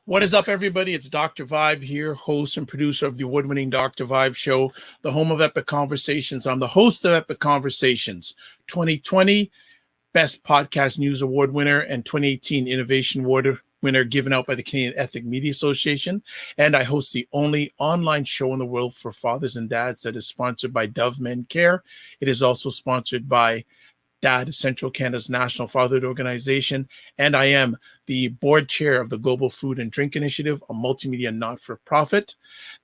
What is up, everybody? It's Dr. Vibe here, host and producer of the award-winning Dr. Vibe Show, the home of Epic Conversations. I'm the host of Epic Conversations, 2020 Best Podcast News Award winner and 2018 Innovation Award winner given out by the Canadian Ethnic Media Association. And I host the only online show in the world for fathers and dads that is sponsored by Dove Men Care. It is also sponsored by Dad, Central Canada's national fatherhood organization, and I am the board chair of the Global Food and Drink Initiative, a multimedia not-for-profit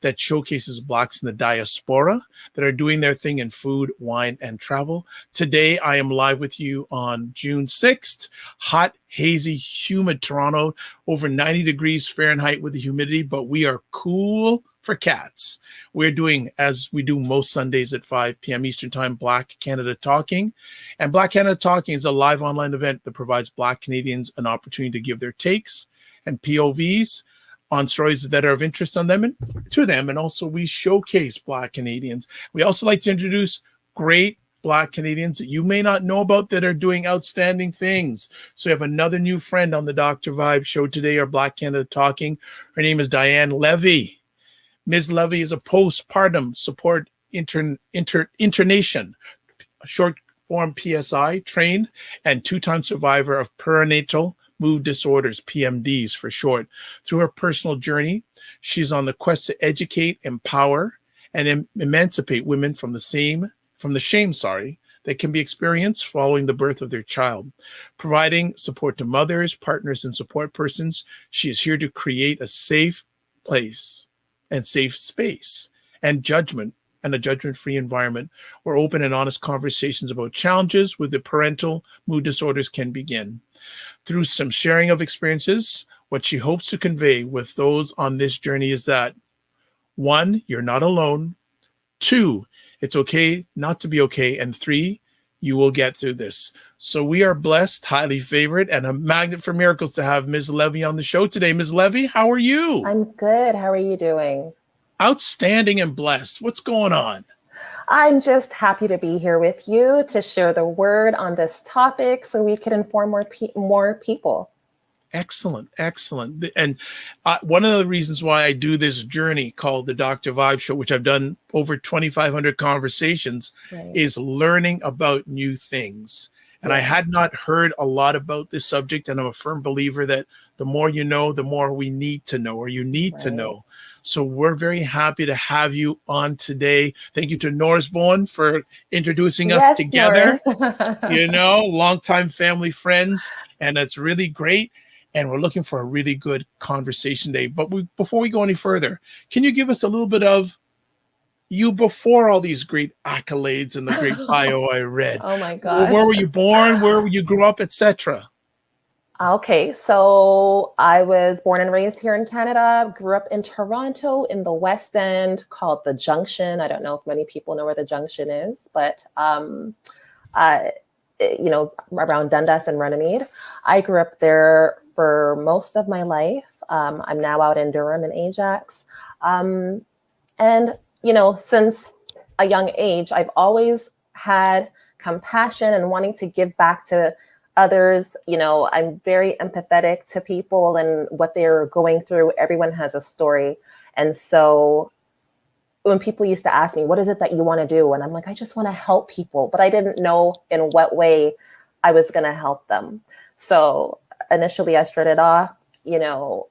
that showcases Blacks in the diaspora that are doing their thing in food, wine, and travel. Today, I am live with you on June 6th, hot, hazy, humid Toronto, over 90 degrees Fahrenheit with the humidity, but we are cool for cats. We're doing, as we do most Sundays at 5 p.m. Eastern Time, Black Canada Talking. And Black Canada Talking is a live online event that provides Black Canadians an opportunity to give their takes and POVs on stories that are of interest on them and to them. And also we showcase Black Canadians. We also like to introduce great Black Canadians that you may not know about that are doing outstanding things. So we have another new friend on the Dr. Vibe Show today, our Black Canada Talking. Her name is Diane Levy. Ms. Levy is a Postpartum Support Internation, short form PSI, trained and two-time survivor of Perinatal Mood Disorders, PMDs for short. Through her personal journey, she's on the quest to educate, empower, and emancipate women from the shame that can be experienced following the birth of their child. Providing support to mothers, partners, and support persons, she is here to create a safe place and safe space and a judgment-free environment where open and honest conversations about challenges with the parental mood disorders can begin. Through some sharing of experiences, what she hopes to convey with those on this journey is that 1, you're not alone. 2, it's okay not to be okay. And 3, you will get through this. So we are blessed, highly favored, and a magnet for miracles to have Ms. Levy on the show today. Ms. Levy, how are you? I'm good. How are you doing? Outstanding and blessed. What's going on? I'm just happy to be here with you to share the word on this topic so we can inform more people. Excellent, excellent. And one of the reasons why I do this journey called the Dr. Vibe Show, which I've done over 2,500 conversations, is learning about new things. And I had not heard a lot about this subject, and I'm a firm believer that the more you know, the more we need to know, or you need to know. So we're very happy to have you on today. Thank you to Norris Bowen for introducing us together. You know, longtime family friends, and it's really great. And we're looking for a really good conversation today. But before we go any further, can you give us a little bit of you before all these great accolades and the great bio I read? Oh my gosh. Where were you born? Where you grew up, etc.? Okay, so I was born and raised here in Canada, grew up in Toronto in the West End called the Junction. I don't know if many people know where the Junction is, but you know, around Dundas and Runnymede. I grew up there for most of my life. I'm now out in Durham and Ajax. And, you know, since a young age, I've always had compassion and wanting to give back to others. You know, I'm very empathetic to people and what they're going through. Everyone has a story. And so when people used to ask me, what is it that you want to do? And I'm like, I just want to help people, but I didn't know in what way I was going to help them. So initially I started off, you know,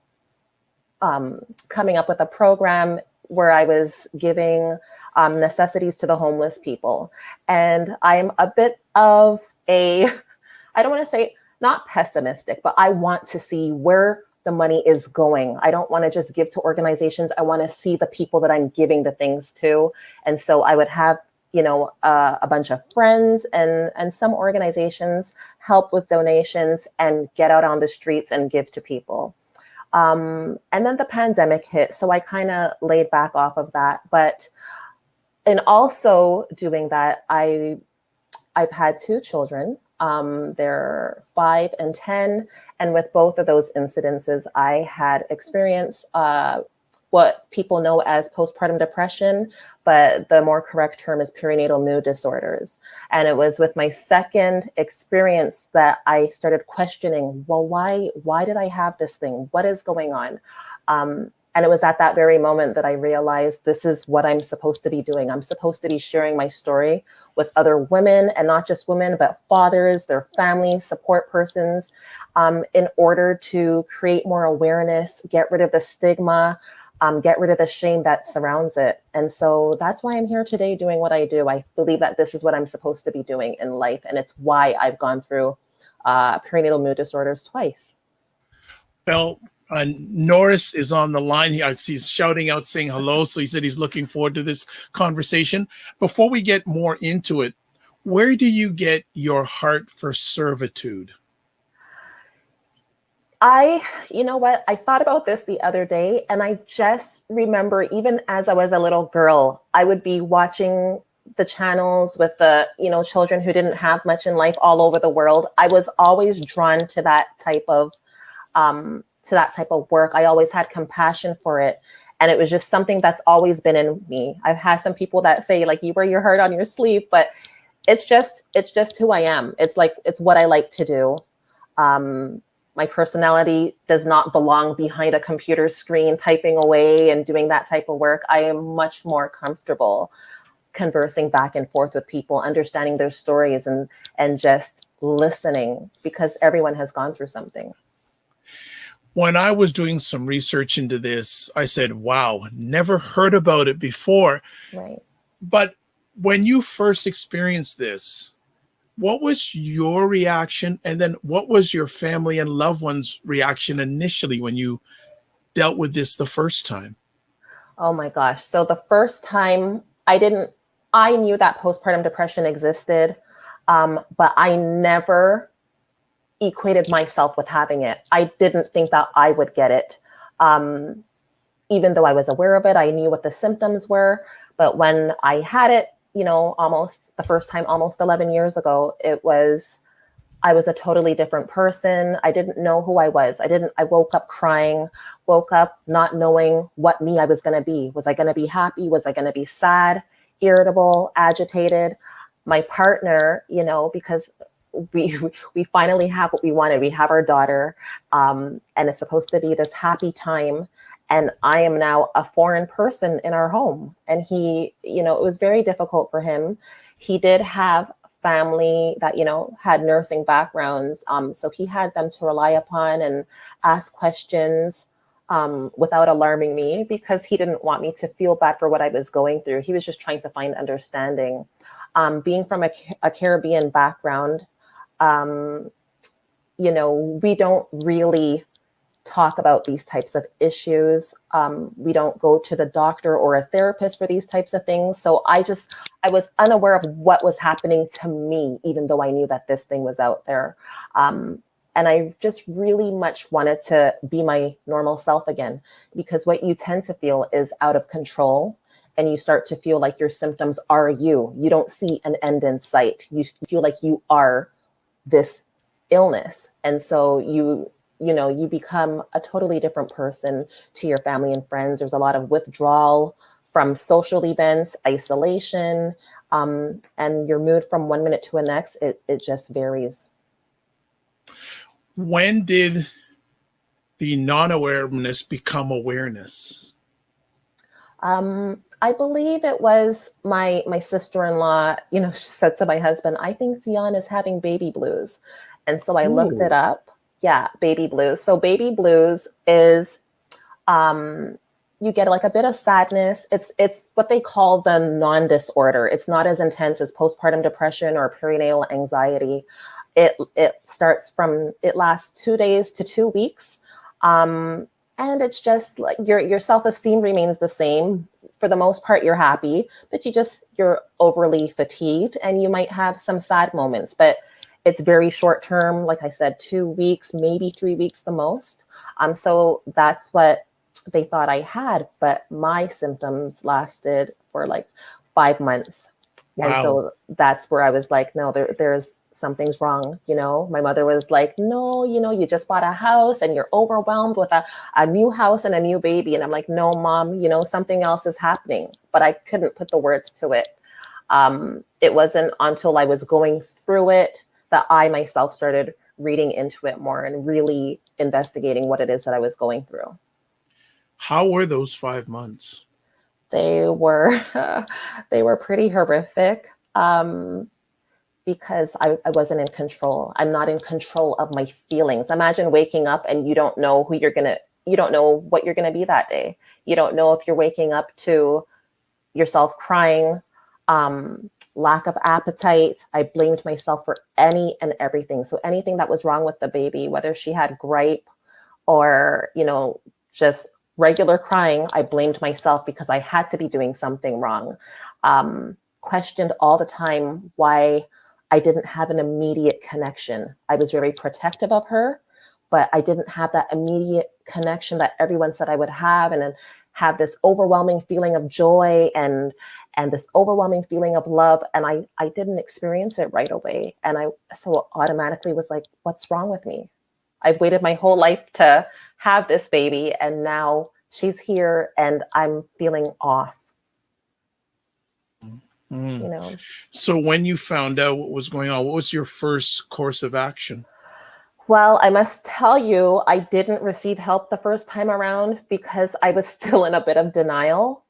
coming up with a program where I was giving necessities to the homeless people. And I'm a bit of I don't want to say not pessimistic, but I want to see where the money is going. I don't want to just give to organizations. I want to see the people that I'm giving the things to. And so I would have, you know, a bunch of friends and some organizations help with donations and get out on the streets and give to people. And then the pandemic hit. So I kind of laid back off of that. But in also doing that, I've had 2 children. They're 5 and 10. And with both of those incidences, I had experienced what people know as postpartum depression, but the more correct term is perinatal mood disorders. And it was with my second experience that I started questioning, well, why did I have this thing? What is going on? And it was at that very moment that I realized this is what I'm supposed to be doing. I'm supposed to be sharing my story with other women, and not just women, but fathers, their families, support persons, in order to create more awareness, get rid of the stigma, get rid of the shame that surrounds it. And so that's why I'm here today doing what I do. I believe that this is what I'm supposed to be doing in life. And it's why I've gone through perinatal mood disorders twice. Well, Norris is on the line here. He's shouting out, saying hello. So he said he's looking forward to this conversation. Before we get more into it, where do you get your heart for servitude? You know what? I thought about this the other day, and I just remember, even as I was a little girl, I would be watching the channels with the, children who didn't have much in life all over the world. I was always drawn to that type of work. I always had compassion for it. And it was just something that's always been in me. I've had some people that say, like, you wear your heart on your sleeve, but it's just who I am. It's what I like to do. My personality does not belong behind a computer screen, typing away and doing that type of work. I am much more comfortable conversing back and forth with people, understanding their stories, and just listening, because everyone has gone through something. When I was doing some research into this, I said, wow, never heard about it before. Right. But when you first experienced this, what was your reaction? And then what was your family and loved ones' reaction initially when you dealt with this the first time? Oh my gosh. So the first time I knew that postpartum depression existed, but I never equated myself with having it. I didn't think that I would get it. Even though I was aware of it, I knew what the symptoms were. But when I had it, almost the first time, almost 11 years ago, I was a totally different person. I didn't know who I was. I woke up crying, woke up not knowing what me I was going to be. Was I going to be happy? Was I going to be sad, irritable, agitated? My partner, because we finally have what we wanted. We have our daughter, and it's supposed to be this happy time. And I am now a foreign person in our home. And he, it was very difficult for him. He did have family that, had nursing backgrounds. So he had them to rely upon and ask questions without alarming me, because he didn't want me to feel bad for what I was going through. He was just trying to find understanding. Being from a Caribbean background, we don't really talk about these types of issues. We don't go to the doctor or a therapist for these types of things. So I was unaware of what was happening to me, even though I knew that this thing was out there. And I just really much wanted to be my normal self again, because what you tend to feel is out of control. And you start to feel like your symptoms are you. You don't see an end in sight. You feel like you are this illness. And so you become a totally different person to your family and friends. There's a lot of withdrawal from social events, isolation, and your mood from one minute to the next, it just varies. When did the non-awareness become awareness? I believe it was my sister-in-law, she said to my husband, I think Dionne is having baby blues. And so I looked it up. Yeah, baby blues. So baby blues is, you get like a bit of sadness. It's what they call the non-disorder. It's not as intense as postpartum depression or perinatal anxiety. It lasts 2 days to 2 weeks. And it's just like your self-esteem remains the same. For the most part, you're happy, but you're overly fatigued, and you might have some sad moments, but it's very short term. Like I said, 2 weeks, maybe 3 weeks the most. So that's what they thought I had, but my symptoms lasted for like 5 months. Wow. And so that's where I was like, no, there's something's wrong. My mother was like, no, you just bought a house and you're overwhelmed with a new house and a new baby. And I'm like, no, mom, something else is happening. But I couldn't put the words to it. It wasn't until I was going through it that I myself started reading into it more and really investigating what it is that I was going through. How were those 5 months? They were pretty horrific. Because I wasn't in control. I'm not in control of my feelings. Imagine waking up and you don't know what you're going to be that day. You don't know if you're waking up to yourself crying, lack of appetite. I blamed myself for any and everything. So anything that was wrong with the baby, whether she had gripe or, just regular crying, I blamed myself because I had to be doing something wrong. Questioned all the time why I didn't have an immediate connection. I was very protective of her, but I didn't have that immediate connection that everyone said I would have, and then have this overwhelming feeling of joy and this overwhelming feeling of love. And I didn't experience it right away. And I so automatically was like, what's wrong with me? I've waited my whole life to have this baby, and now she's here and I'm feeling off. So when you found out what was going on, what was your first course of action? Well, I must tell you, I didn't receive help the first time around because I was still in a bit of denial.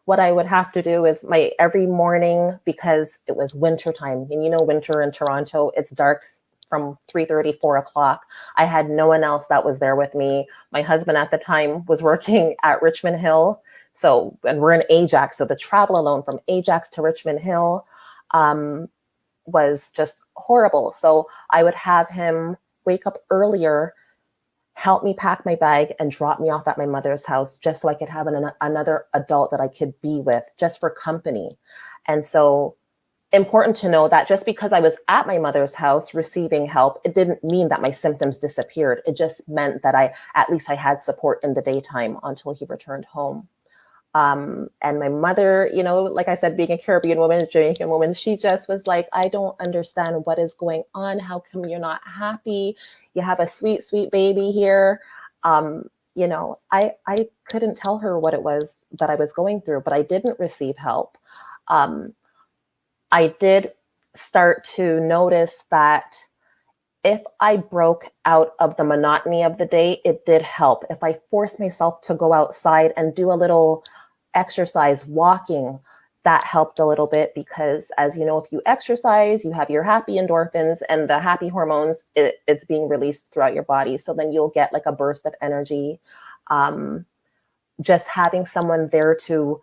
What I would have to do is every morning, because it was winter time, and winter in Toronto, it's dark from 3:30, 4 o'clock. I had no one else that was there with me. My husband at the time was working at Richmond Hill. And we're in Ajax. So the travel alone from Ajax to Richmond Hill was just horrible. So I would have him wake up earlier, help me pack my bag, and drop me off at my mother's house just so I could have another adult that I could be with, just for company. And so important to know that just because I was at my mother's house receiving help, it didn't mean that my symptoms disappeared. It just meant that at least I had support in the daytime until he returned home. And my mother, like I said, being a Caribbean woman, Jamaican woman, she just was like, I don't understand what is going on. How come you're not happy? You have a sweet, sweet baby here. I couldn't tell her what it was that I was going through, but I didn't receive help. I did start to notice that if I broke out of the monotony of the day, it did help. If I forced myself to go outside and do a little exercise, walking, that helped a little bit, because as you know, if you exercise, you have your happy endorphins and the happy hormones, it's being released throughout your body. So then you'll get like a burst of energy. Just having someone there to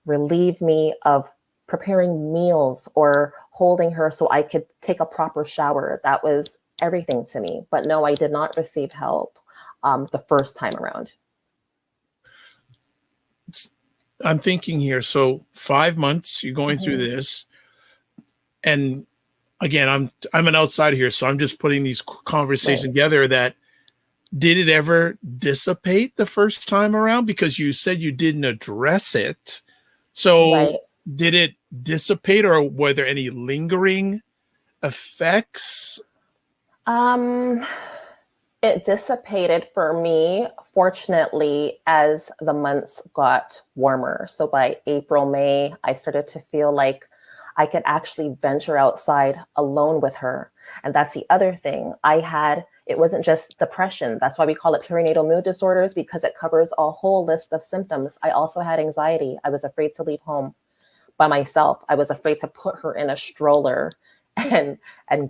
relieve me of preparing meals or holding her so I could take a proper shower, that was everything to me. But no, I did not receive help the first time around. I'm thinking here, so 5 months you're going through this, and again, I'm an outsider here, so I'm just putting these conversations together. That did it ever dissipate the first time around? Because you said you didn't address it. So did it dissipate, or were there any lingering effects? It dissipated for me, fortunately, as the months got warmer. So by April, May, I started to feel like I could actually venture outside alone with her. And that's the other thing. It wasn't just depression. That's why we call it Perinatal Mood Disorders, because it covers a whole list of symptoms. I also had anxiety. I was afraid to leave home by myself. I was afraid to put her in a stroller and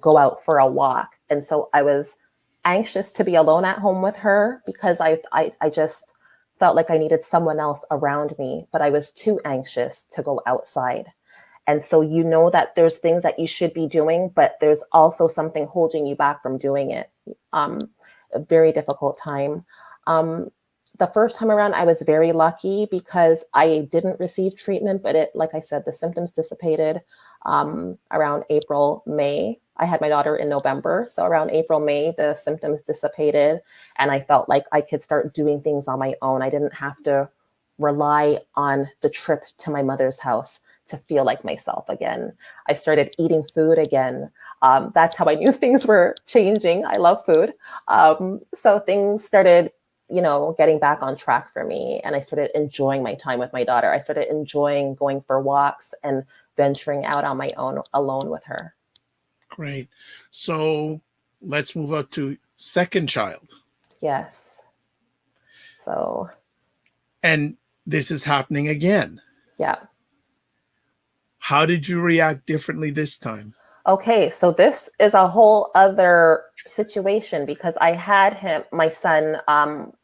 go out for a walk. And so I was anxious to be alone at home with her, because I just felt like I needed someone else around me, but I was too anxious to go outside. And so that there's things that you should be doing, but there's also something holding you back from doing it. A very difficult time. The first time around, I was very lucky because I didn't receive treatment, but like I said, the symptoms dissipated around April, May. I had my daughter in November. So around April, May, the symptoms dissipated, and I felt like I could start doing things on my own. I didn't have to rely on the trip to my mother's house to feel like myself again. I started eating food again. That's how I knew things were changing. I love food. So things started, getting back on track for me. And I started enjoying my time with my daughter. I started enjoying going for walks and venturing out on my own alone with her. Great. So let's move up to second child. Yes. So. And this is happening again. Yeah. How did you react differently this time? Okay, so this is a whole other situation because I had my son,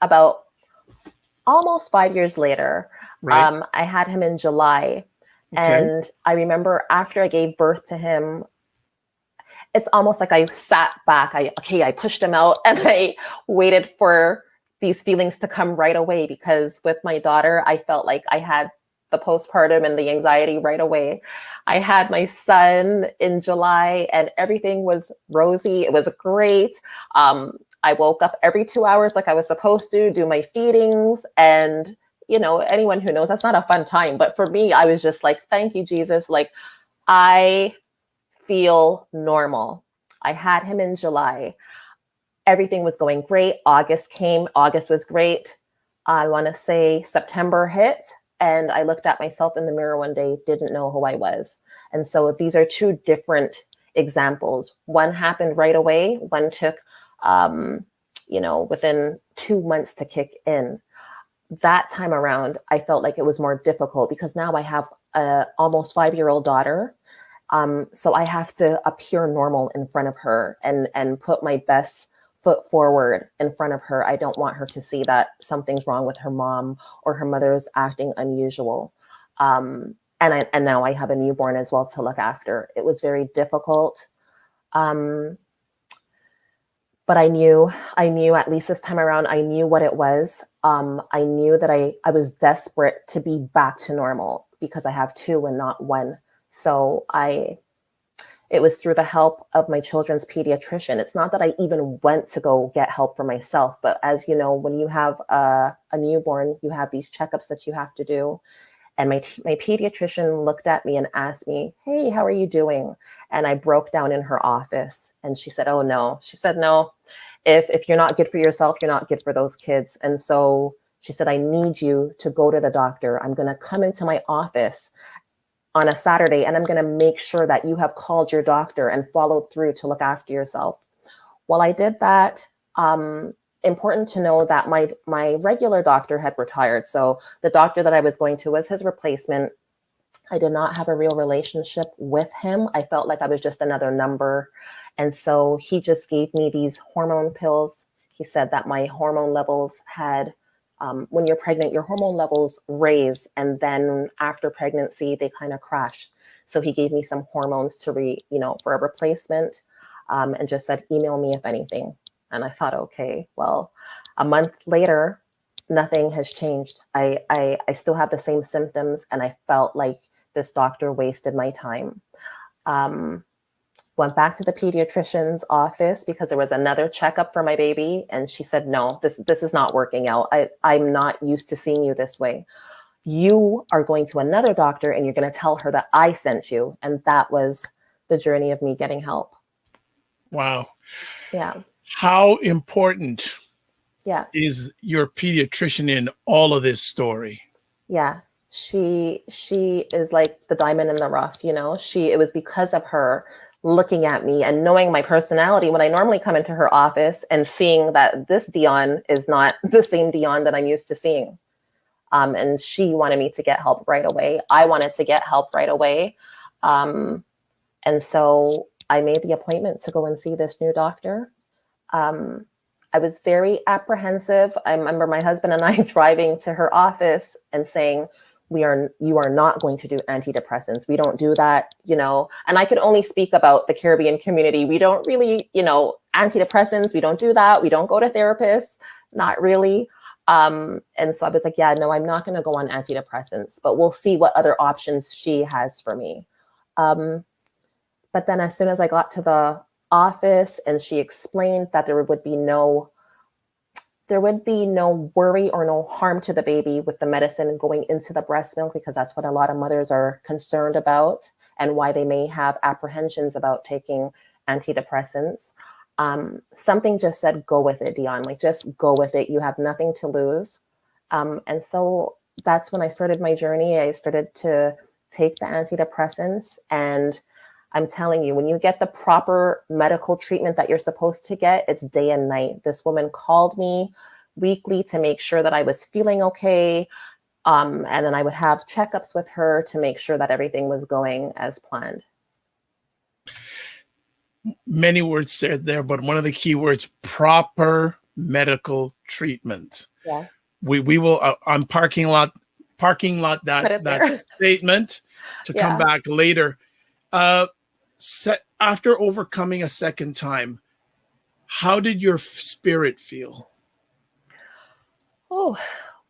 about almost 5 years later. Right. I had him in July. Okay. And I remember after I gave birth to him, it's almost like I sat back. I pushed him out and I waited for these feelings to come right away, because with my daughter, I felt like I had the postpartum and the anxiety right away. I had my son in July and everything was rosy. It was great. I woke up every 2 hours like I was supposed to, do my feedings. And, anyone who knows, that's not a fun time. But for me, I was just like, thank you, Jesus. Like, I feel normal. I had him in July. Everything was going great. August came. August was great. I want to say September hit. And I looked at myself in the mirror one day, didn't know who I was. And so these are two different examples. One happened right away. One took, within 2 months to kick in. That time around, I felt like it was more difficult because now I have a almost 5-year-old daughter. So I have to appear normal in front of her and put my best foot forward in front of her. I don't want her to see that something's wrong with her mom or her mother's acting unusual. And now I have a newborn as well to look after. It was very difficult. But I knew at least this time around, I knew what it was. I knew that I was desperate to be back to normal because I have two and not one. So it was through the help of my children's pediatrician. It's not that I even went to go get help for myself, but as you know, when you have a newborn, you have these checkups that you have to do. And my pediatrician looked at me and asked me, hey, how are you doing? And I broke down in her office and she said, oh no. She said, no, if you're not good for yourself, you're not good for those kids. And so she said, I need you to go to the doctor. I'm going to come into my office on a Saturday, and I'm going to make sure that you have called your doctor and followed through to look after yourself. Well, I did that. Important to know that my regular doctor had retired. So the doctor that I was going to was his replacement. I did not have a real relationship with him. I felt like I was just another number. And so he just gave me these hormone pills. He said that my hormone levels had when you're pregnant, your hormone levels raise, and then after pregnancy, they kind of crash. So he gave me some hormones to for a replacement, and just said, email me if anything. And I thought, okay, well, a month later, nothing has changed. I still have the same symptoms, and I felt like this doctor wasted my time. Went back to the pediatrician's office because there was another checkup for my baby. And she said, no, this is not working out. I'm not used to seeing you this way. You are going to another doctor and you're going to tell her that I sent you. And that was the journey of me getting help. Wow. Yeah. How important is your pediatrician in all of this story? Yeah. She is like the diamond in the rough, it was because of her looking at me and knowing my personality when I normally come into her office and seeing that this Dionne is not the same Dionne that I'm used to seeing. And she wanted me to get help right away. I wanted to get help right away. And so I made the appointment to go and see this new doctor. I was very apprehensive. I remember my husband and I driving to her office and saying, you are not going to do antidepressants. We don't do that, and I could only speak about the Caribbean community. We don't really, antidepressants. We don't do that. We don't go to therapists, not really. And so I was like, yeah, no, I'm not going to go on antidepressants, but we'll see what other options she has for me. But then as soon as I got to the office and she explained that there would be no worry or no harm to the baby with the medicine going into the breast milk, because that's what a lot of mothers are concerned about and why they may have apprehensions about taking antidepressants, something just said, go with it, Dionne, like just go with it. You have nothing to lose. And so that's when I started my journey. I started to take the antidepressants, and I'm telling you, when you get the proper medical treatment that you're supposed to get, it's day and night. This woman called me weekly to make sure that I was feeling okay. And then I would have checkups with her to make sure that everything was going as planned. Many words said there, but one of the key words, proper medical treatment. Yeah. We will on parking lot that statement to come back later. After overcoming a second time, how did your spirit feel? Oh,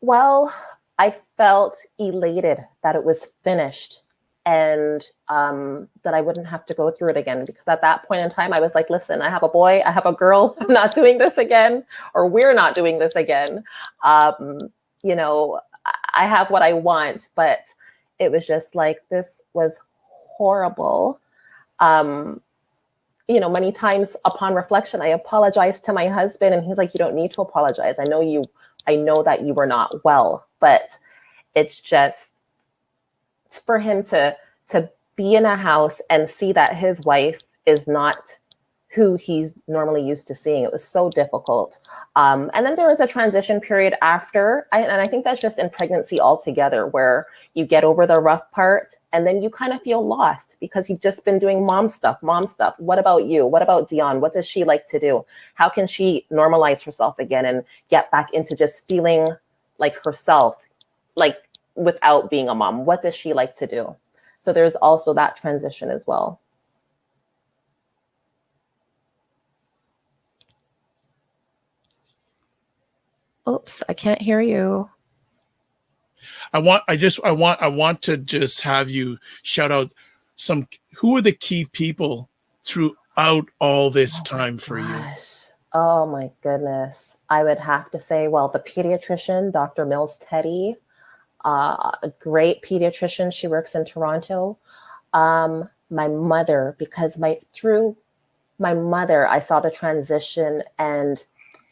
well, I felt elated that it was finished, and that I wouldn't have to go through it again. Because at that point in time, I was like, listen, I have a boy, I have a girl, I'm not doing this again, or we're not doing this again. You know, I have what I want, but it was just like, this was horrible. You know, many times upon reflection, I apologized to my husband, and he's like, you don't need to apologize. I know that you were not well, but it's just for him to be in a house and see that his wife is not who he's normally used to seeing. It was so difficult. And then there was a transition period after, and I think that's just in pregnancy altogether, where you get over the rough part and then you kind of feel lost because you've just been doing mom stuff. What about you? What about Dionne? What does she like to do? How can she normalize herself again and get back into just feeling like herself, like without being a mom? What does she like to do? So there's also that transition as well. Oops, I can't hear you. I want to just have you shout out who are the key people throughout all this time for you? Oh my goodness. I would have to say, well, the pediatrician, Dr. Mills Teddy, a great pediatrician. She works in Toronto. My mother, because through my mother, I saw the transition, and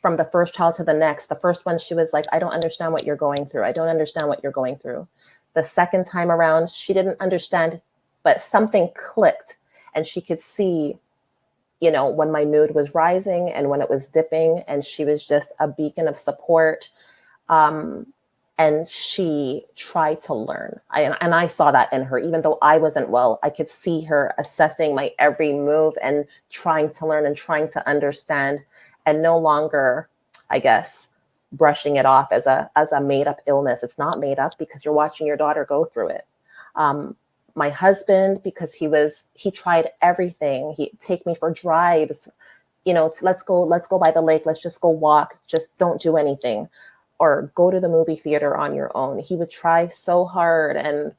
from the first child to the next. The first one, she was like, I don't understand what you're going through. I don't understand what you're going through. The second time around, she didn't understand, but something clicked, and she could see, you know, when my mood was rising and when it was dipping, and she was just a beacon of support. And she tried to learn. And I saw that in her. Even though I wasn't well, I could see her assessing my every move and trying to learn and trying to understand, and no longer, I guess, brushing it off as a made up illness. It's not made up because you're watching your daughter go through it. My husband, because he tried everything. He'd take me for drives, you know, let's go by the lake. Let's just go walk. Just don't do anything, or go to the movie theater on your own. He would try so hard. And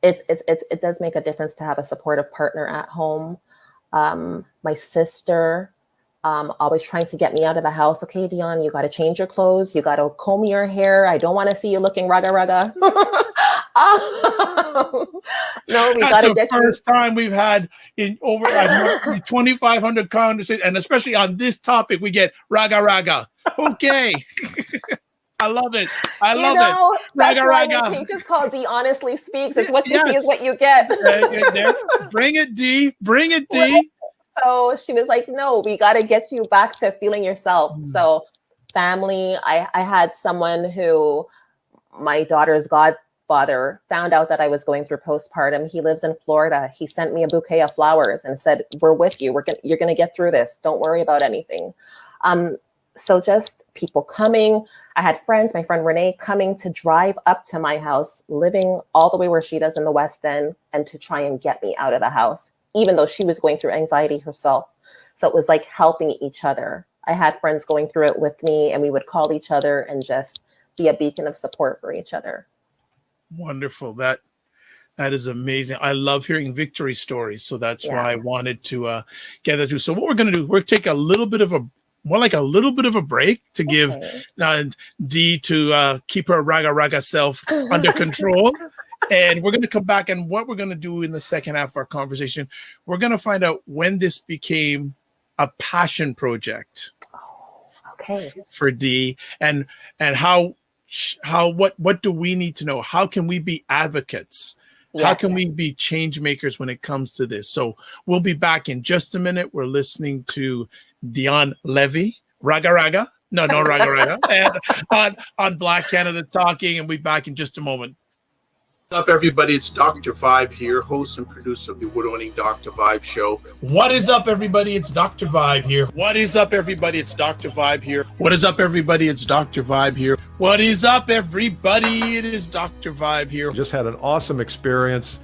it does make a difference to have a supportive partner at home. My sister, always trying to get me out of the house. Okay, Dionne, you got to change your clothes. You got to comb your hair. I don't want to see you looking raga. No, we got to get the first time we've had in over 2,500 conversations, and especially on this topic, we get raga. Okay. I love it. I love it. Raga. He just called D Honestly Speaks. It's what you see is what you get. Bring it, D. Bring it, D. So she was like, no, we got to get you back to feeling yourself. So family, I had someone who, my daughter's godfather, found out that I was going through postpartum. He lives in Florida. He sent me a bouquet of flowers and said, we're with you. You're going to get through this. Don't worry about anything. So just people coming. I had friends, my friend Renee, coming to drive up to my house, living all the way where she does in the West End, and to try and get me out of the house, even though she was going through anxiety herself. So it was like helping each other. I had friends going through it with me, and we would call each other and just be a beacon of support for each other. Wonderful. That is amazing. I love hearing victory stories. So that's why I wanted to get that too. So what we're going to do, we're going to take a little bit of a break to give Dee to keep her raga self under control. And we're going to come back, and what we're going to do in the second half of our conversation, we're going to find out when this became a passion project. Okay. For Dee, and how what do we need to know? How can we be advocates? Yes. How can we be change makers when it comes to this? So we'll be back in just a minute. We're listening to Dionne Levy, Raga Raga. No, Raga Raga. And on Black Canada Talking, and we'll be back in just a moment. What's up, everybody? It's Dr. Vibe here, host and producer of the award-winning Dr. Vibe show. What is up, everybody? It's Dr. Vibe here. What is up, everybody? It's Dr. Vibe here. What is up, everybody? It's Dr. Vibe here. What is up, everybody? It is Dr. Vibe here. Just had an awesome experience.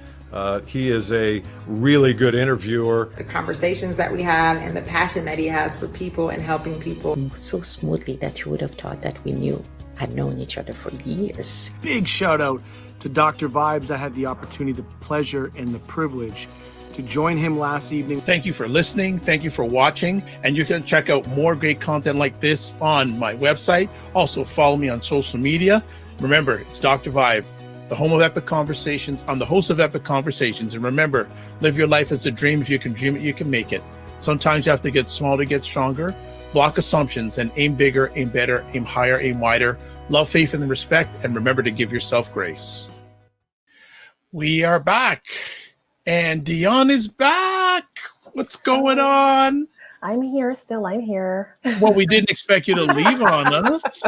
He is a really good interviewer. The conversations that we have and the passion that he has for people and helping people. So smoothly that you would have thought that we had known each other for years. Big shout out to Dr. Vibes. I had the opportunity, the pleasure, and the privilege to join him last evening. Thank you for listening. Thank you for watching. And you can check out more great content like this on my website. Also follow me on social media. Remember, it's Dr. Vibe, the home of epic conversations. I'm the host of Epic Conversations. And remember, live your life as a dream. If you can dream it, you can make it. Sometimes you have to get small to get stronger. Block assumptions and aim bigger, aim better, aim higher, aim wider. Love, faith, and respect, and remember to give yourself grace. We are back, and Dionne is back. What's going on? I'm here still. I'm here. Well, we didn't expect you to leave on us.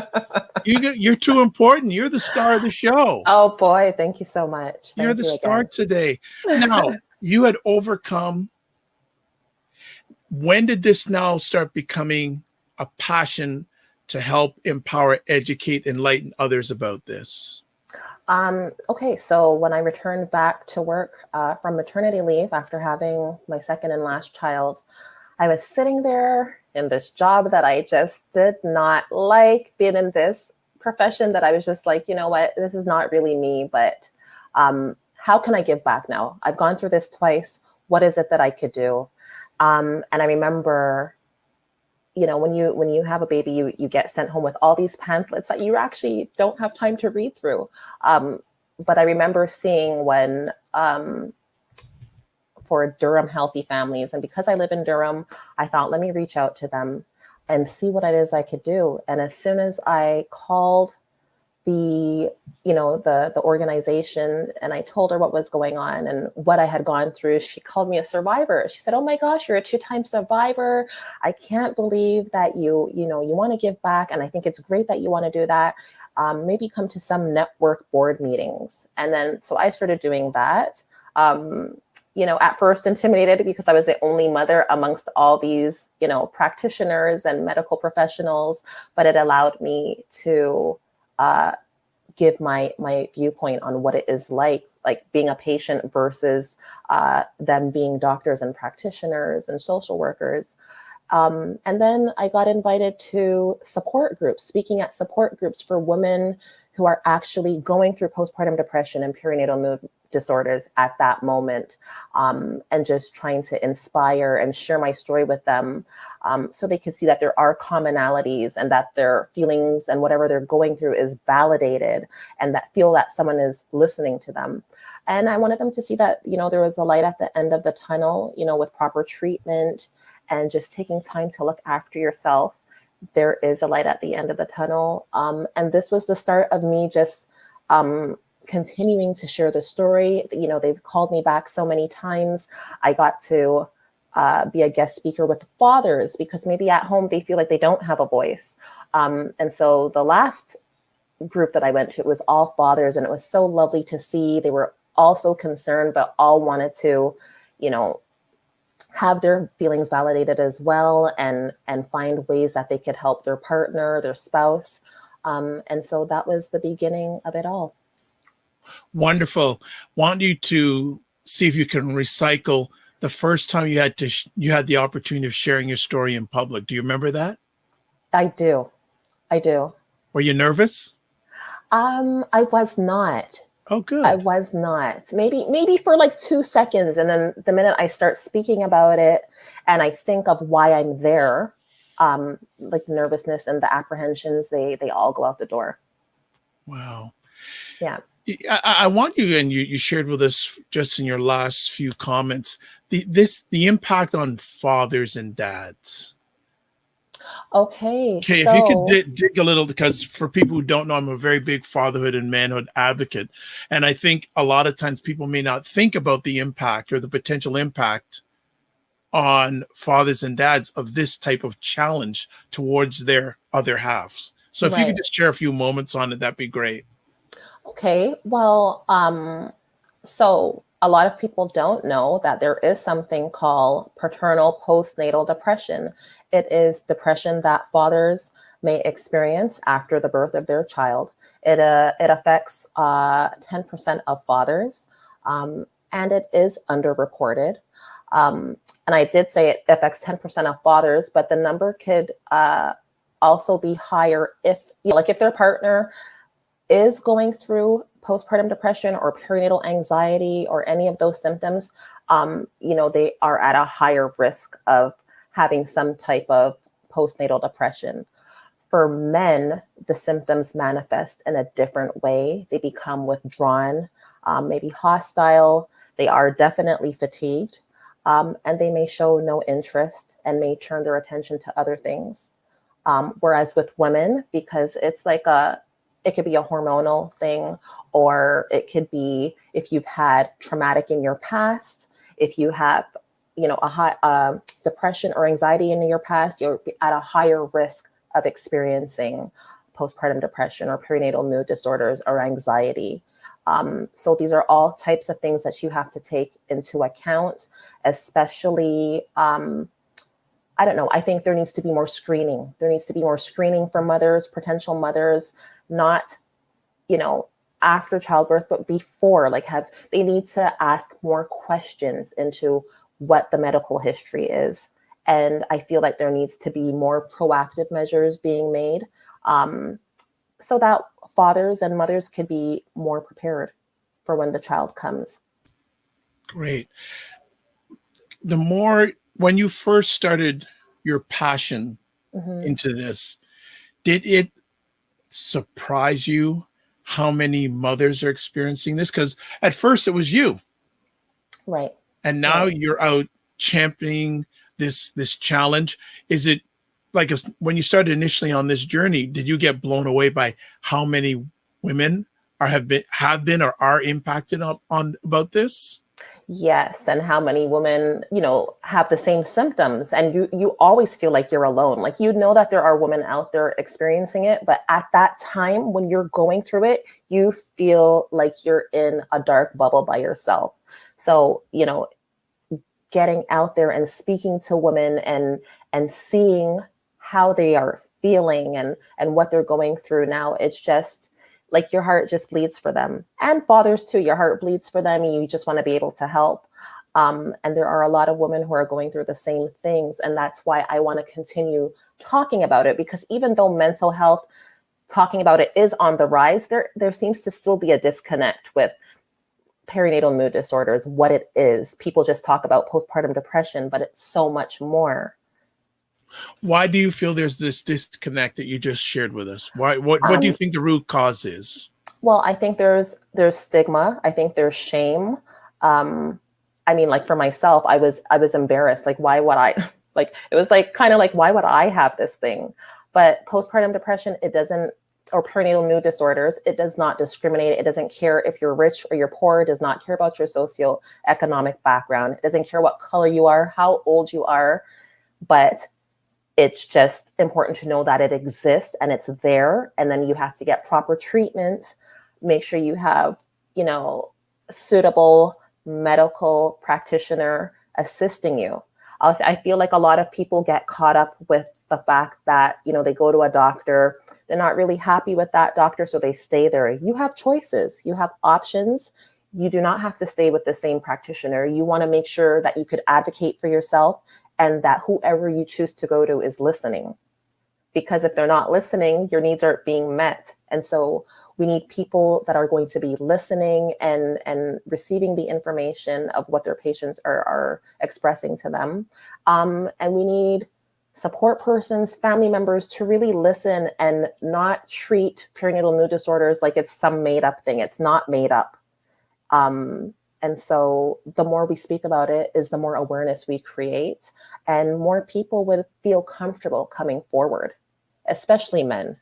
You're too important. You're the star of the show. Oh, boy. Thank you so much. You're the star today. Now, you had overcome. When did this now start becoming a passion to help empower, educate, enlighten others about this? Okay, so when I returned back to work from maternity leave after having my second and last child, I was sitting there in this job that I just did not like, being in this profession that I was just like, you know what, this is not really me, but how can I give back now? I've gone through this twice. What is it that I could do? And I remember, you know, when you have a baby, you get sent home with all these pamphlets that you actually don't have time to read through. But I remember seeing when for Durham Healthy Families, and because I live in Durham, I thought, let me reach out to them and see what it is I could do. And as soon as I called the organization and I told her what was going on and what I had gone through, she called me a survivor. She said, "Oh my gosh, you're a 2-time survivor. I can't believe that you want to give back. And I think it's great that you want to do that. Maybe come to some network board meetings." And then, so I started doing that. At first intimidated because I was the only mother amongst all these, practitioners and medical professionals, but it allowed me to give my viewpoint on what it is like being a patient versus them being doctors and practitioners and social workers. And then I got invited to support groups, speaking at support groups for women who are actually going through postpartum depression and perinatal mood disorders at that moment, and just trying to inspire and share my story with them, so they can see that there are commonalities and that their feelings and whatever they're going through is validated, and that feel that someone is listening to them. And I wanted them to see that, there was a light at the end of the tunnel, with proper treatment and just taking time to look after yourself. There is a light at the end of the tunnel. And this was the start of me just continuing to share the story. They've called me back so many times. I got to be a guest speaker with fathers because maybe at home they feel like they don't have a voice. And so the last group that I went to was all fathers, and it was so lovely to see. They were all so concerned, but all wanted to, have their feelings validated as well, and find ways that they could help their partner, their spouse. And so that was the beginning of it all. Wonderful. Want you to see if you can recycle the first time you had the opportunity of sharing your story in public. Do you remember that? I do. Were you nervous? I was not. Oh, good. I was not. Maybe for like 2 seconds. And then the minute I start speaking about it and I think of why I'm there, like the nervousness and the apprehensions, they all go out the door. Wow. Yeah. I want you, and you shared with us just in your last few comments, the impact on fathers and dads. Okay, Okay, if you could dig a little, because for people who don't know, I'm a very big fatherhood and manhood advocate. And I think a lot of times people may not think about the impact or the potential impact on fathers and dads of this type of challenge towards their other halves. So if you could right. just share a few moments on it, that'd be great. Okay, well, so a lot of people don't know that there is something called paternal postnatal depression. It is depression that fathers may experience after the birth of their child. It affects 10% of fathers, and it is underreported. And I did say it affects 10% of fathers, but the number could also be higher if, like, if their partner is going through postpartum depression or perinatal anxiety or any of those symptoms, they are at a higher risk of having some type of postnatal depression. For men, the symptoms manifest in a different way. They become withdrawn, maybe hostile. They are definitely fatigued, and they may show no interest and may turn their attention to other things. Whereas with women, because it's like it could be a hormonal thing, or it could be if you've had traumatic in your past, if you have, a high depression or anxiety in your past, you're at a higher risk of experiencing postpartum depression or perinatal mood disorders or anxiety. So these are all types of things that you have to take into account, especially, I don't know, I think there needs to be more screening. There needs to be more screening for mothers, potential mothers, not, after childbirth, but before, they need to ask more questions into what the medical history is. And I feel like there needs to be more proactive measures being made, so that fathers and mothers could be more prepared for when the child comes. Great. When you first started your passion into this, did it surprise you how many mothers are experiencing this? Because at first it was you. Right. And now you're out championing this challenge. Is it like when you started initially on this journey, did you get blown away by how many women have been or are impacted on about this? Yes, and how many women, have the same symptoms, and you always feel like you're alone. Like, that there are women out there experiencing it, but at that time when you're going through it, you feel like you're in a dark bubble by yourself. So, getting out there and speaking to women and seeing how they are feeling and what they're going through now, it's just like your heart just bleeds for them, and fathers too. Your heart bleeds for them, and you just want to be able to help. And there are a lot of women who are going through the same things, and that's why I want to continue talking about it, because even though mental health, talking about it, is on the rise, there seems to still be a disconnect with perinatal mood disorders, what it is. People just talk about postpartum depression, but it's so much more. Why do you feel there's this disconnect that you just shared with us? What do you think the root cause is? Well, I think there's stigma. I think there's shame. For myself, I was embarrassed. Like, why would I? Like, it was like kind of like, why would I have this thing? But postpartum depression, it doesn't, or perinatal mood disorders, it does not discriminate. It doesn't care if you're rich or you're poor. It does not care about your socioeconomic background. It doesn't care what color you are, how old you are, but it's just important to know that it exists and it's there. And then you have to get proper treatment. Make sure you have, suitable medical practitioner assisting you. I feel like a lot of people get caught up with the fact that, they go to a doctor, they're not really happy with that doctor, so they stay there. You have choices, you have options. You do not have to stay with the same practitioner. You want to make sure that you could advocate for yourself and that whoever you choose to go to is listening. Because if they're not listening, your needs aren't being met. And so we need people that are going to be listening and receiving the information of what their patients are expressing to them. And we need support persons, family members to really listen and not treat perinatal mood disorders like it's some made up thing. It's not made up. And so the more we speak about it is the more awareness we create, and more people would feel comfortable coming forward, especially men.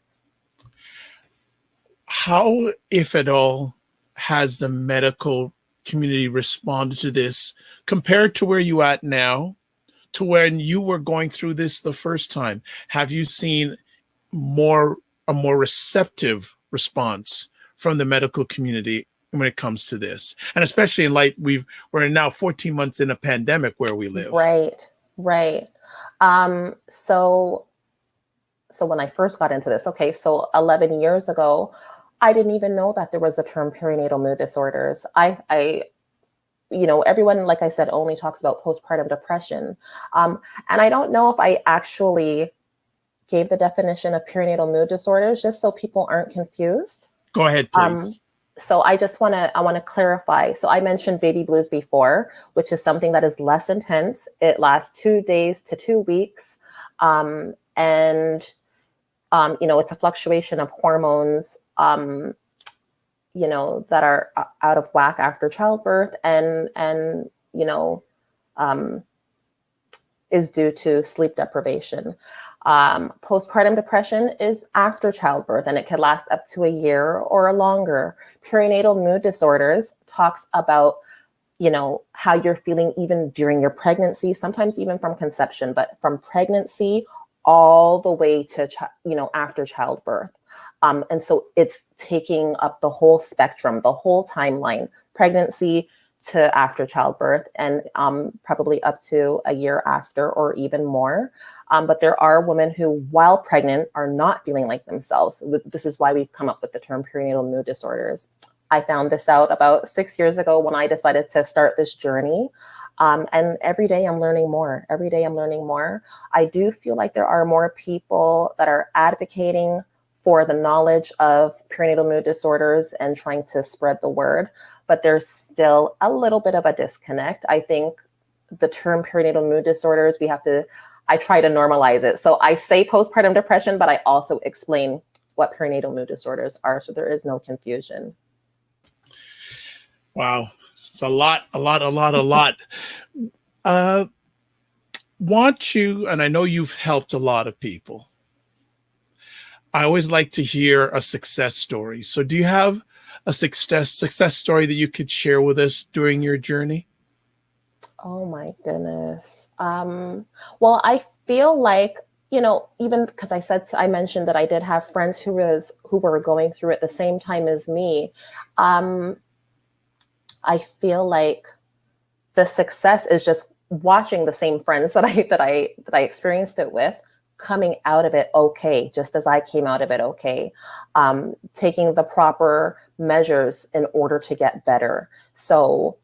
How, if at all, has the medical community responded to this compared to where you at now to when you were going through this the first time? Have you seen a more receptive response from the medical community when it comes to this? And especially in light, we're now 14 months in a pandemic where we live. Right. So when I first got into this, okay, so 11 years ago, I didn't even know that there was a term perinatal mood disorders. Everyone, like I said, only talks about postpartum depression. And I don't know if I actually gave the definition of perinatal mood disorders just so people aren't confused. Go ahead, please. So I want to clarify. So I mentioned baby blues before, which is something that is less intense. It lasts 2 days to 2 weeks. It's a fluctuation of hormones, that are out of whack after childbirth and is due to sleep deprivation. Postpartum depression is after childbirth, and it can last up to a year or longer. Perinatal mood disorders talks about, how you're feeling even during your pregnancy, sometimes even from conception, but from pregnancy all the way to, after childbirth. And so it's taking up the whole spectrum, the whole timeline, pregnancy to after childbirth, and probably up to a year after or even more. But there are women who, while pregnant, are not feeling like themselves. This is why we've come up with the term perinatal mood disorders. I found this out about 6 years ago when I decided to start this journey. And every day I'm learning more. I do feel like there are more people that are advocating for the knowledge of perinatal mood disorders and trying to spread the word, but there's still a little bit of a disconnect. I think the term perinatal mood disorders, I try to normalize it. So I say postpartum depression, but I also explain what perinatal mood disorders are, so there is no confusion. Wow. It's a lot. Want you, and I know you've helped a lot of people. I always like to hear a success story. So do you have a success story that you could share with us during your journey? Oh my goodness. Well, I feel like, even because I mentioned that I did have friends who were going through it the same time as me. I feel like the success is just watching the same friends that I experienced it with coming out of it okay, just as I came out of it okay, taking the proper measures in order to get better. So,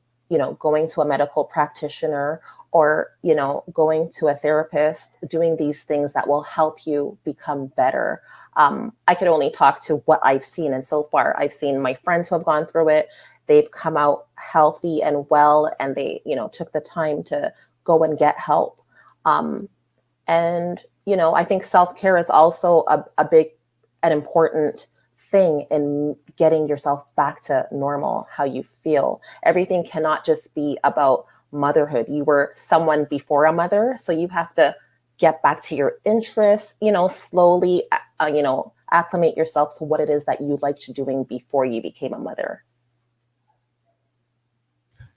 going to a medical practitioner or, going to a therapist, doing these things that will help you become better. I could only talk to what I've seen. And so far, I've seen my friends who have gone through it. They've come out healthy and well, and they, took the time to go and get help. I think self-care is also a big and important thing in getting yourself back to normal, how you feel. Everything cannot just be about motherhood. You were someone before a mother, so you have to get back to your interests, slowly, acclimate yourself to what it is that you liked doing before you became a mother.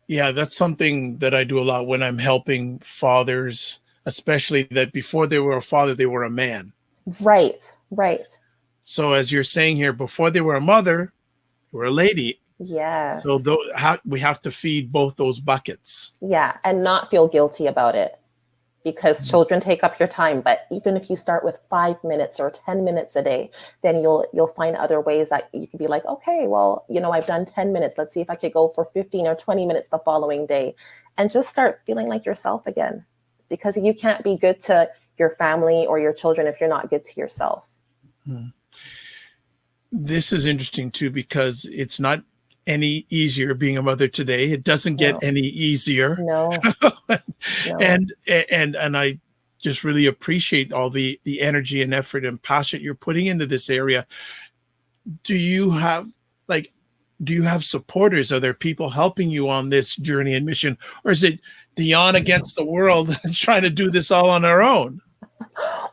Yeah, that's something that I do a lot when I'm helping fathers, especially that before they were a father, they were a man. Right. So as you're saying here, before they were a mother, they were a lady. Yeah. So we have to feed both those buckets. Yeah, and not feel guilty about it, because children take up your time. But even if you start with 5 minutes or 10 minutes a day, then you'll find other ways that you could be like, okay, well, I've done 10 minutes. Let's see if I could go for 15 or 20 minutes the following day, and just start feeling like yourself again, because you can't be good to your family or your children if you're not good to yourself. This is interesting too, because it's not any easier being a mother today. It doesn't get any easier. No. And just really appreciate all the energy and effort and passion you're putting into this area. Do you have supporters? Are there people helping you on this journey and mission? Or is it Dionne against the world trying to do this all on her own?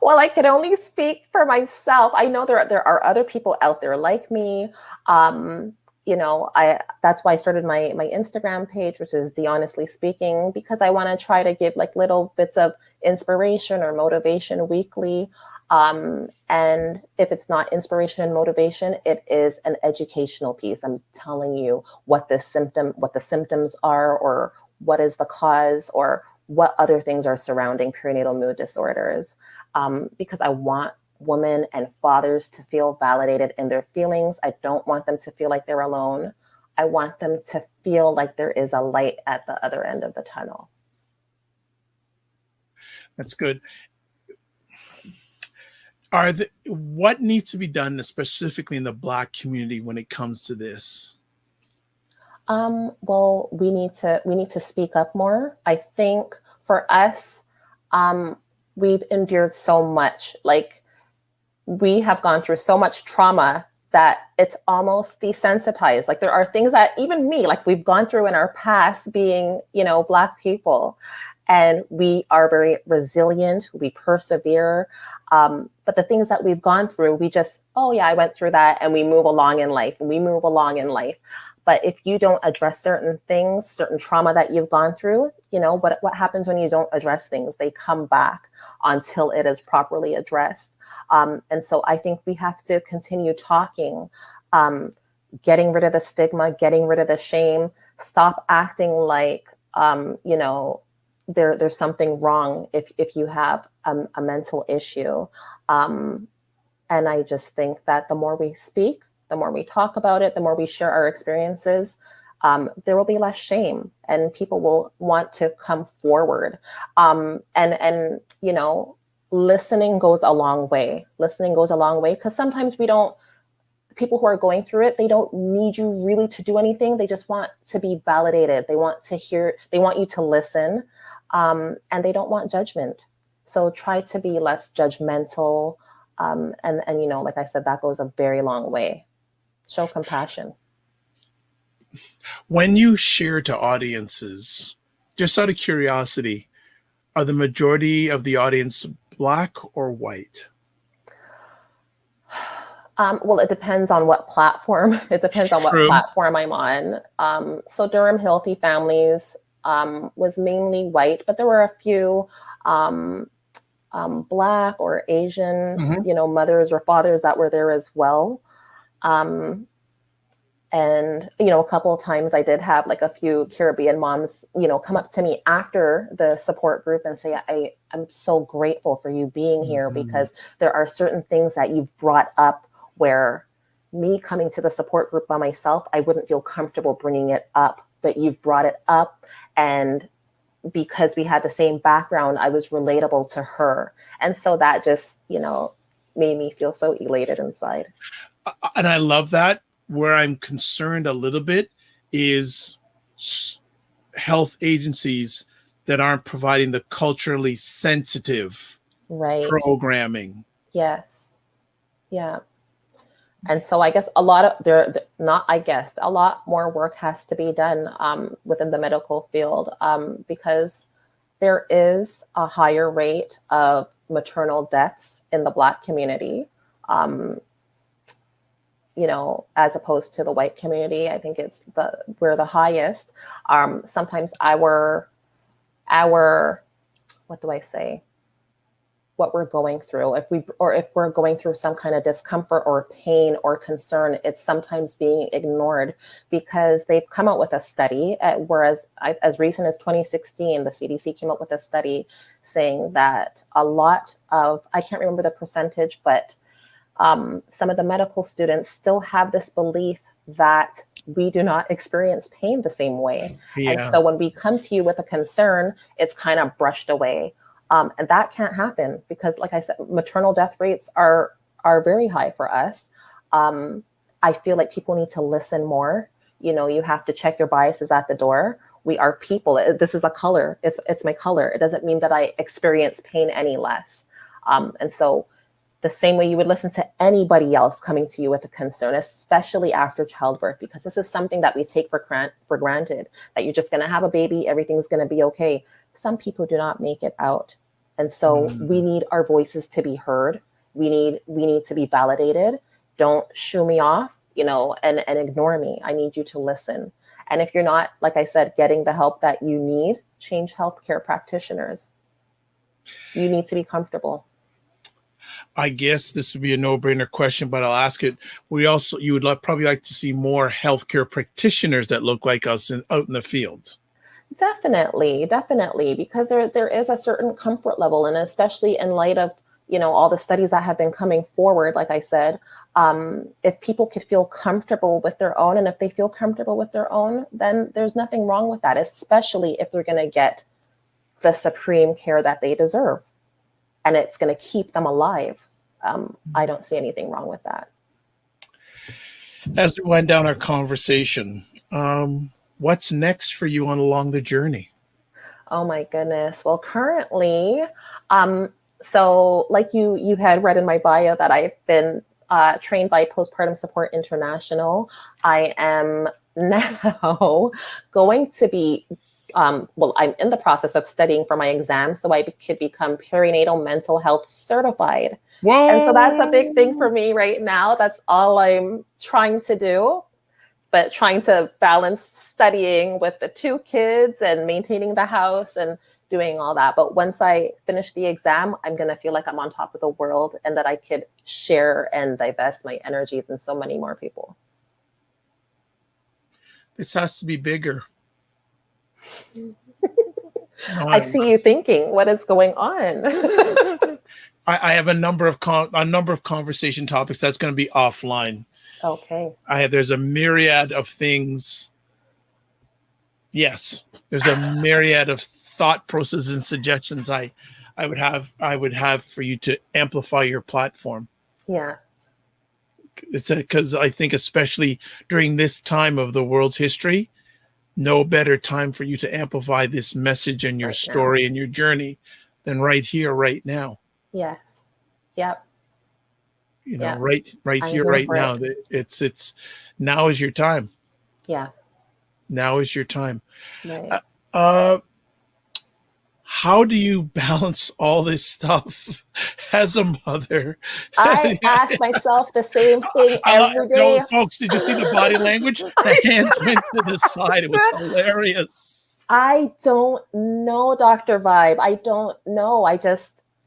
Well, I can only speak for myself. I know there are other people out there like me. That's why I started my Instagram page, which is Honestly Speaking, because I want to try to give like little bits of inspiration or motivation weekly. And if it's not inspiration and motivation, it is an educational piece. I'm telling you what the symptoms are, or what is the cause, or what other things are surrounding perinatal mood disorders. Because I want women and fathers to feel validated in their feelings. I don't want them to feel like they're alone. I want them to feel like there is a light at the other end of the tunnel. That's good. What needs to be done specifically in the Black community when it comes to this? Well, we need to speak up more. I think for us, we've endured so much. Like, we have gone through so much trauma that it's almost desensitized. Like, there are things that even me, like, we've gone through in our past being, Black people, and we are very resilient. We persevere. But the things that we've gone through, we just, oh yeah, I went through that, and we move along in life. But if you don't address certain things, certain trauma that you've gone through, what happens when you don't address things? They come back until it is properly addressed. And so I think we have to continue talking, getting rid of the stigma, getting rid of the shame, stop acting like, there's something wrong if you have a mental issue. And I just think that the more we speak, the more we talk about it, the more we share our experiences, there will be less shame, and people will want to come forward. And listening goes a long way. Because sometimes people who are going through it, they don't need you really to do anything. They just want to be validated. They want you to listen, and they don't want judgment. So try to be less judgmental. And like I said, that goes a very long way. Show compassion. When you share to audiences, just out of curiosity, are the majority of the audience Black or white? Well, it depends on what platform. What platform I'm on. So Durham Healthy Families was mainly white, but there were a few Black or Asian, mothers or fathers that were there as well. And, a couple of times I did have like a few Caribbean moms, come up to me after the support group and say, I'm so grateful for you being here, because there are certain things that you've brought up where me coming to the support group by myself, I wouldn't feel comfortable bringing it up, but you've brought it up. And because we had the same background, I was relatable to her. And so that just, made me feel so elated inside. And I love that. Where I'm concerned a little bit is health agencies that aren't providing the culturally sensitive programming. Yes. Yeah. And so I guess a lot more work has to be done within the medical field, because there is a higher rate of maternal deaths in the Black community. As opposed to the white community. I think we're the highest. Sometimes our what we're going through, if we're going through some kind of discomfort or pain or concern, it's sometimes being ignored, because they've come out with a study, whereas as recent as 2016, the CDC came up with a study saying that a lot of, I can't remember the percentage, but some of the medical students still have this belief that we do not experience pain the same way. Yeah. And so when we come to you with a concern, it's kind of brushed away. And that can't happen, because, like I said, maternal death rates are very high for us. I feel like people need to listen more. You have to check your biases at the door. We are people. This is a color. It's my color. It doesn't mean that I experience pain any less. And so the same way you would listen to anybody else coming to you with a concern, especially after childbirth, because this is something that we take for granted, that you're just going to have a baby, everything's going to be okay. Some people do not make it out. And so we need our voices to be heard. We need to be validated. Don't shoo me off, and ignore me. I need you to listen. And if you're not, like I said, getting the help that you need, change healthcare practitioners. You need to be comfortable. I guess this would be a no-brainer question, but I'll ask it. You would probably like to see more healthcare practitioners that look like us out in the field. Definitely, because there is a certain comfort level, and especially in light of all the studies that have been coming forward, like I said, if people could feel comfortable with their own, and if they feel comfortable with their own, then there's nothing wrong with that, especially if they're going to get the supreme care that they deserve, and it's going to keep them alive. I don't see anything wrong with that. As we wind down our conversation, what's next for you along the journey? Oh my goodness. Well, currently, so like you had read in my bio that I've been trained by Postpartum Support International. I am now going to be, I'm in the process of studying for my exam so I could become perinatal mental health certified. Whoa. And so that's a big thing for me right now. That's all I'm trying to do, but trying to balance studying with the 2 kids and maintaining the house and doing all that. But once I finish the exam, I'm going to feel like I'm on top of the world and that I could share and divest my energies in so many more people. This has to be bigger. I see you thinking, what is going on? I have a number of conversation topics that's going to be offline. Okay. There's a myriad of things. Yes, there's a myriad of thought processes and suggestions I would have for you to amplify your platform. Yeah. It's because I think especially during this time of the world's history, no better time for you to amplify this message and your story and your journey than right here, right now. Yes. Yep. Right here, right now. It's now is your time. Yeah. Now is your time. Right. How do you balance all this stuff as a mother? I ask myself the same thing every day. No, folks, did you see the body language? The hands went to the side. It was hilarious. I don't know, Dr. Vibe. I don't know.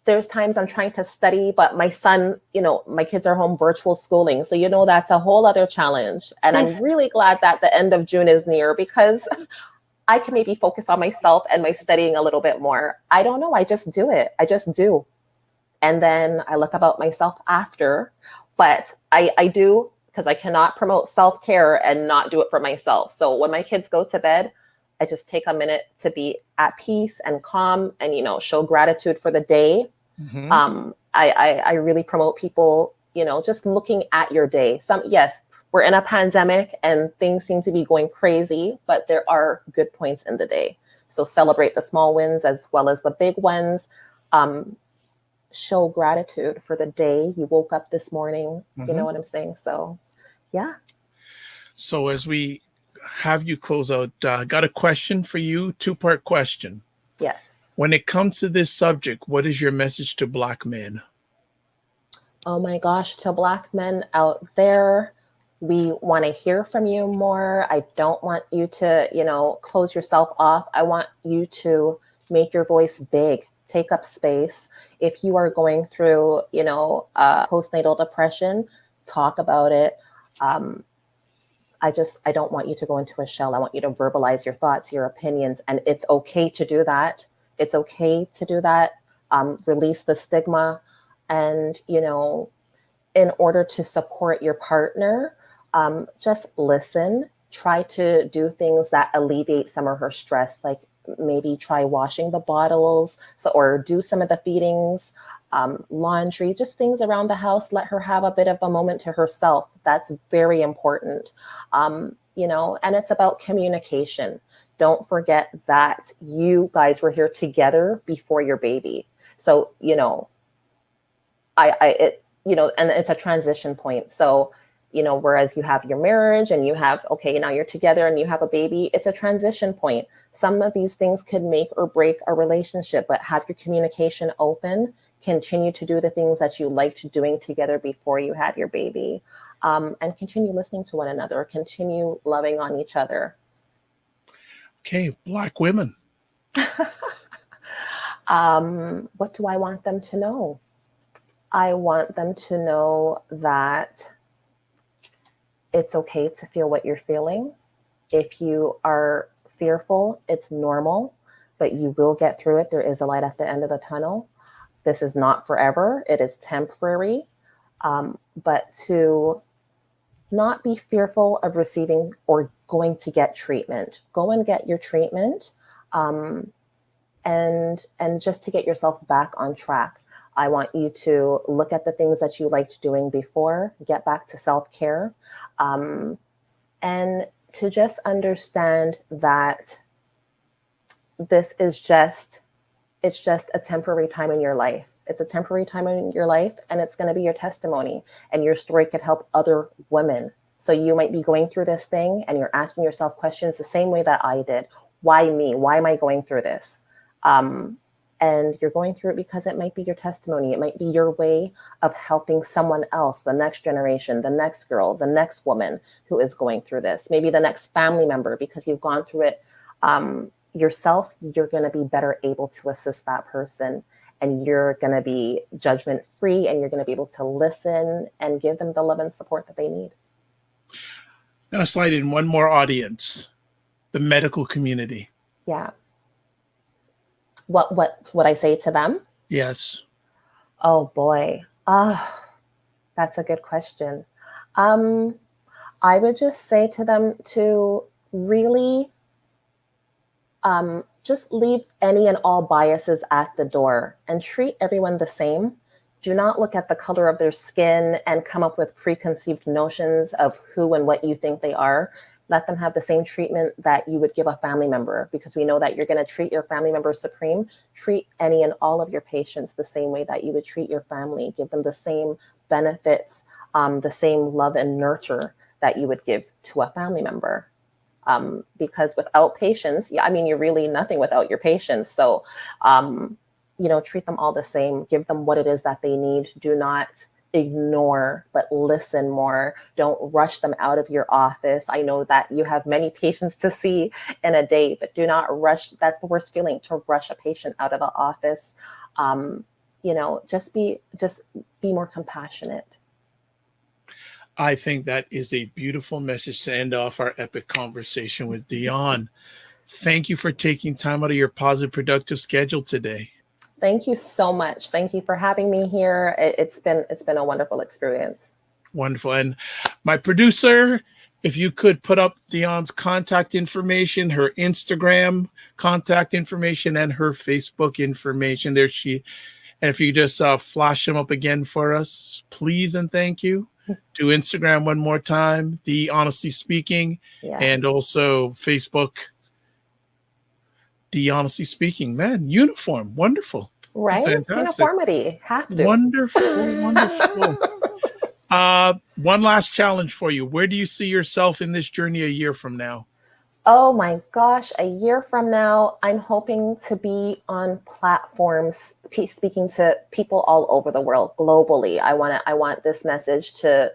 There's times I'm trying to study, but my son, my kids are home virtual schooling. So, that's a whole other challenge. And I'm really glad that the end of June is near because I can maybe focus on myself and my studying a little bit more. I don't know. I just do it. I just do. And then I look about myself after, but I do because I cannot promote self-care and not do it for myself. So when my kids go to bed, I just take a minute to be at peace and calm and, show gratitude for the day. Mm-hmm. I really promote people, just looking at your day. Yes, we're in a pandemic and things seem to be going crazy, but there are good points in the day. So celebrate the small wins as well as the big ones. Show gratitude for the day you woke up this morning. Mm-hmm. You know what I'm saying? So, yeah. So as we have you close out, got a question for you, 2-part question. Yes. When it comes to this subject, what is your message to Black men? Oh my gosh, to Black men out there, we want to hear from you more. I don't want you to, close yourself off. I want you to make your voice big, take up space. If you are going through, postnatal depression, talk about it. I don't want you to go into a shell. I want you to verbalize your thoughts, your opinions, and it's okay to do that. It's okay to do that. Release the stigma. And, in order to support your partner, just listen, try to do things that alleviate some of her stress, like maybe try washing the bottles or do some of the feedings, laundry, just things around the house. Let her have a bit of a moment to herself. That's very important. and it's about communication. Don't forget that you guys were here together before your baby. So, and it's a transition point. So, whereas you have your marriage and you have, okay, now you're together and you have a baby, it's a transition point. Some of these things could make or break a relationship, but have your communication open, continue to do the things that you liked doing together before you had your baby, and continue listening to one another, continue loving on each other. Okay, Black women. What do I want them to know? I want them to know that it's okay to feel what you're feeling. If you are fearful, it's normal, but you will get through it. There is a light at the end of the tunnel. This is not forever. It is temporary. But to not be fearful of receiving or going to get treatment. Go and get your treatment, and just to get yourself back on track. I want you to look at the things that you liked doing before, get back to self-care, and to just understand that it's just a temporary time in your life. It's a temporary time in your life, and it's going to be your testimony, and your story could help other women. So you might be going through this thing and you're asking yourself questions the same way that I did. Why me? Why am I going through this? And you're going through it because it might be your testimony. It might be your way of helping someone else, the next generation, the next girl, the next woman who is going through this, maybe the next family member, because you've gone through it yourself. You're going to be better able to assist that person, and you're going to be judgment free, and you're going to be able to listen and give them the love and support that they need. I'm going to slide in one more audience, the medical community. Yeah. What I say to them? Yes. Oh boy. That's a good question. I would just say to them to really just leave any and all biases at the door and treat everyone the same. Do not look at the color of their skin and come up with preconceived notions of who and what you think they are. Let them have the same treatment that you would give a family member, because we know that you're going to treat your family member supreme. Treat any and all of your patients the same way that you would treat your family. Give them the same benefits, the same love and nurture that you would give to a family member. Because without patients, you're really nothing without your patients. So, treat them all the same. Give them what it is that they need. Do not ignore, but listen more. Don't rush them out of your office. I know that you have many patients to see in a day, but do not rush. That's the worst feeling, to rush a patient out of the office. Just be more compassionate. I think that is a beautiful message to end off our epic conversation with Dionne. Thank you for taking time out of your positive, productive schedule today. Thank you so much. Thank you for having me here. It's been a wonderful experience. Wonderful. And my producer, if you could put up Dionne's contact information, her Instagram contact information, and her Facebook information there. And if you just flash them up again for us, please and thank you. To Instagram one more time, The Honestly Speaking, yes. And also Facebook, The Honestly Speaking. Man, uniform, wonderful. Right? It's uniformity. Have to. Wonderful, wonderful. One last challenge for you. Where do you see yourself in this journey a year from now? Oh my gosh, a year from now, I'm hoping to be on platforms speaking to people all over the world, globally. I want this message to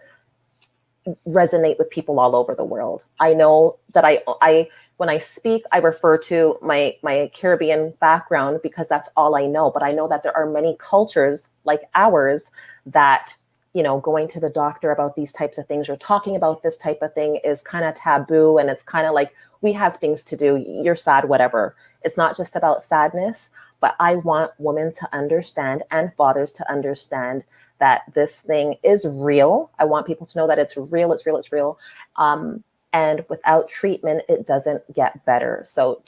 resonate with people all over the world. I know that when I speak, I refer to my Caribbean background because that's all I know. But I know that there are many cultures like ours that, going to the doctor about these types of things or talking about this type of thing is kind of taboo. And it's kind of like, we have things to do. You're sad, whatever. It's not just about sadness, but I want women to understand and fathers to understand that this thing is real. I want people to know that it's real. It's real. It's real. And without treatment, it doesn't get better. So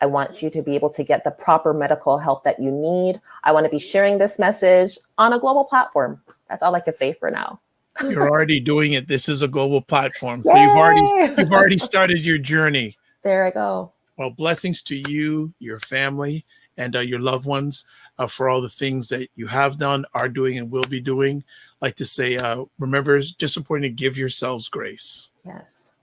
I want you to be able to get the proper medical help that you need. I want to be sharing this message on a global platform. That's all I can say for now. You're already doing it. This is a global platform. So Yay! you've already started your journey. There I go. Well, blessings to you, your family, and your loved ones for all the things that you have done, are doing, and will be doing. I'd like to say, remember, it's just important to give yourselves grace. Yes.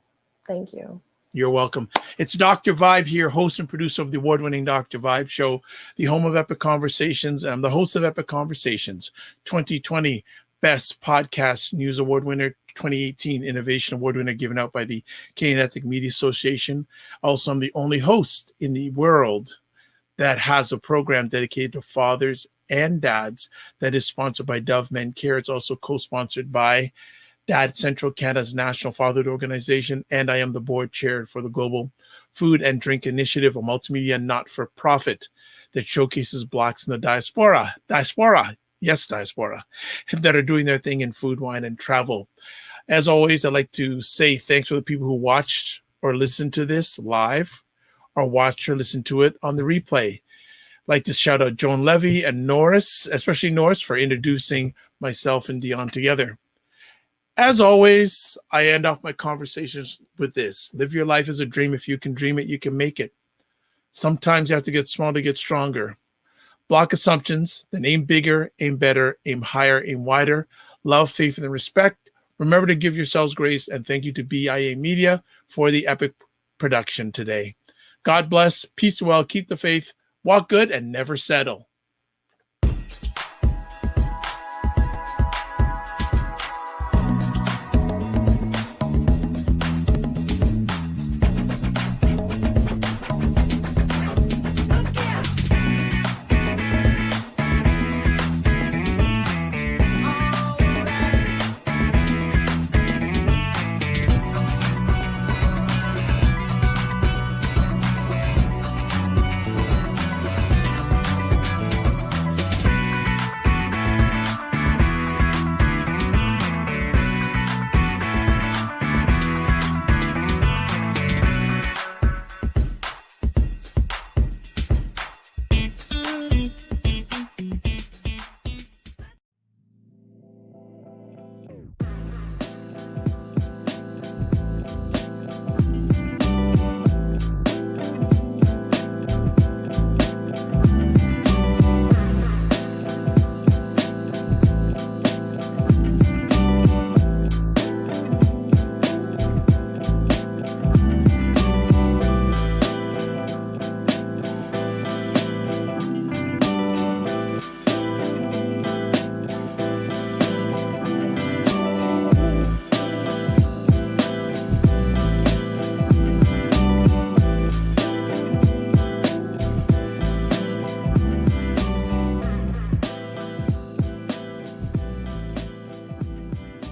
Thank you. You're welcome. It's Dr. Vibe here, host and producer of the award-winning Dr. Vibe Show, the home of Epic Conversations. I'm the host of Epic Conversations, 2020 Best Podcast News Award winner, 2018 Innovation Award winner given out by the Canadian Ethnic Media Association. Also, I'm the only host in the world that has a program dedicated to fathers and dads that is sponsored by Dove Men Care. It's also co-sponsored by Dad Central, Canada's national fatherhood organization, and I am the board chair for the Global Food and Drink Initiative, a multimedia not-for-profit that showcases Blacks in the diaspora, that are doing their thing in food, wine, and travel. As always, I'd like to say thanks to the people who watched or listened to this live, or watched or listened to it on the replay. I'd like to shout out Dionne Levy and Norris, especially Norris, for introducing myself and Dionne together. As always, I end off my conversations with this. Live your life as a dream. If you can dream it, you can make it. Sometimes you have to get small to get stronger. Block assumptions, then aim bigger, aim better, aim higher, aim wider. Love, faith, and respect. Remember to give yourselves grace, and thank you to BIA Media for the epic production today. God bless, peace to all, keep the faith, walk good, and never settle.